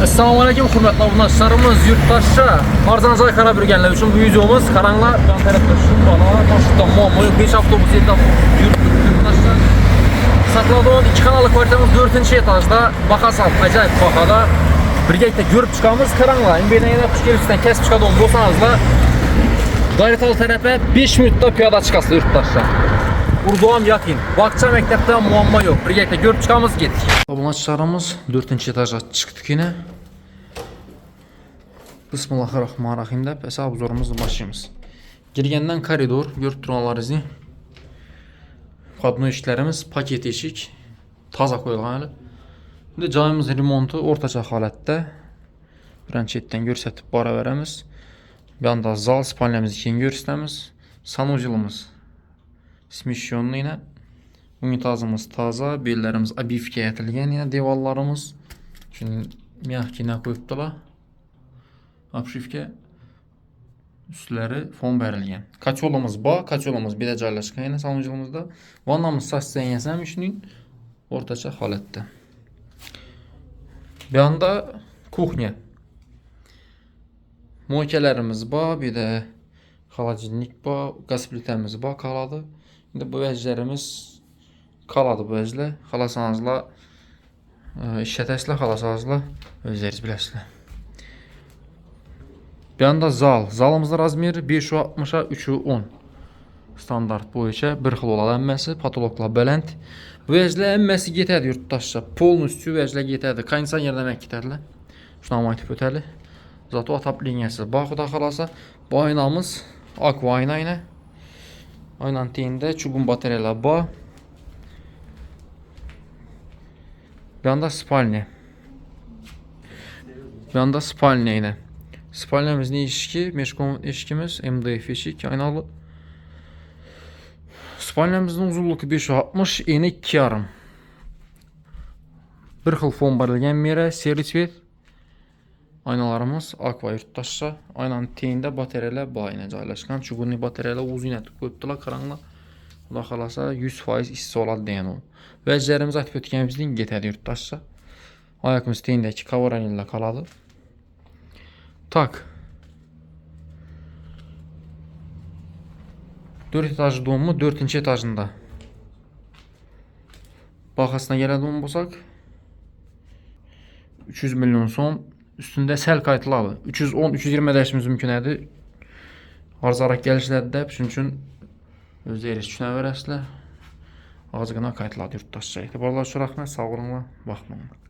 Assalamu alaikum hürmetli abundaşlarımız, yurttaşça Arzanzay Karabürgenler için bu videomuz karanlar yan tarafta şu bana taşıdan muamma 5 avtobus 7 yurttaşlar sakladığımız 2 kanallı kvartamız 4. etajda bakasal acayip bakada birlikte görüp çıkamız karanlar beni yine kuş gelişten kesip çıkadığım olsanızla Gayritalı tarafa 5 minutta piyada çıkası yurttaşlar. Urduam yakın. Bakça mektepte muamma yok. Birlikte görüp çıkamız gittik. Abundaşlarımız 4. etaja çıktık yine. Bismillahirrahmanirrahim de hesab zorumuzla başlayımız. Girgenden koridor, görüp duranlarınızı. Kadın işlerimiz paket eşik. Taza koyulğan. Şimdi camımız remontu ortaca halette. Branchetten görsətib bara verəmiz. Bir anda zal spalnemiz ikinci görsətəmiz. Sanucilimiz smişyonlu yine. Unitazımız taza, bellerimiz abifkə ətilgən yine devallarımız. Şimdi miyahkine koyubdular. Abşifkə üstləri fon verilgən. Kaçolumuz ba, kaçolumuz bir də caylaşqan yine sanucilımızda. Vannamız saç zəngəsəm işinin ortaça halətdə. Bir anda kuxnya. Moikelerimiz var, bir de xalacilnik var, qaz plitemiz var, kaladı. Şimdi bu vəclərimiz kaladı bu vəclə. Xalasanızla, işlətəsilə, xalasanızla özləriz biləsilə. Bir anda zal. Zalımızda razmeri 560'a 310. Standart boyunca bir xil olan əmməsi, patologla belənd. Vəclə əmməsi getədi yurttaşca. Polnüstü vəclə getədi. Kayınsan yerləmək getədilər. Şuna amaytip ötəli. Zato atap liniyası. Baxıda xalasa bu aynamız aqua ayna yine. Aynan teyində çubuğun bataryalar var. Bir anda spalnya. Bir anda spalnya yine. Spalnyamız ne eşki? Meşkon eşkimiz MDF eşik aynalı. Spalnyamızın uzunluğu 560, eni 2,5. Bir xil fon verilgən merə, seri çvet. Aynalarımız aqua yurttaşça. Aynan teyində bataryalar var yine caylaşqan. Çubuğun bataryalar uzun etib qoyubdular qaranla. Bu da xalasa 100% isti oladı deyən o. Vəclərimiz atıb ötkənimizdən getədi yurttaşça. Ayaqımız teyindəki kavaranilla kaladı. Tak. 4 etajlı domumu 4. etajında. Baxasına gələdiyim bolsaq 300 milyon son üstündə səl qayıtlalı. 310-320 dəyişimiz mümkünədir. Arzaraq gəlişlərdə də üçün özü erişkinə verəsilər. Ağzıqına qayıtladı yurttaşca. Etibarlar şu rəxmət, sağ olunla, baxmayın.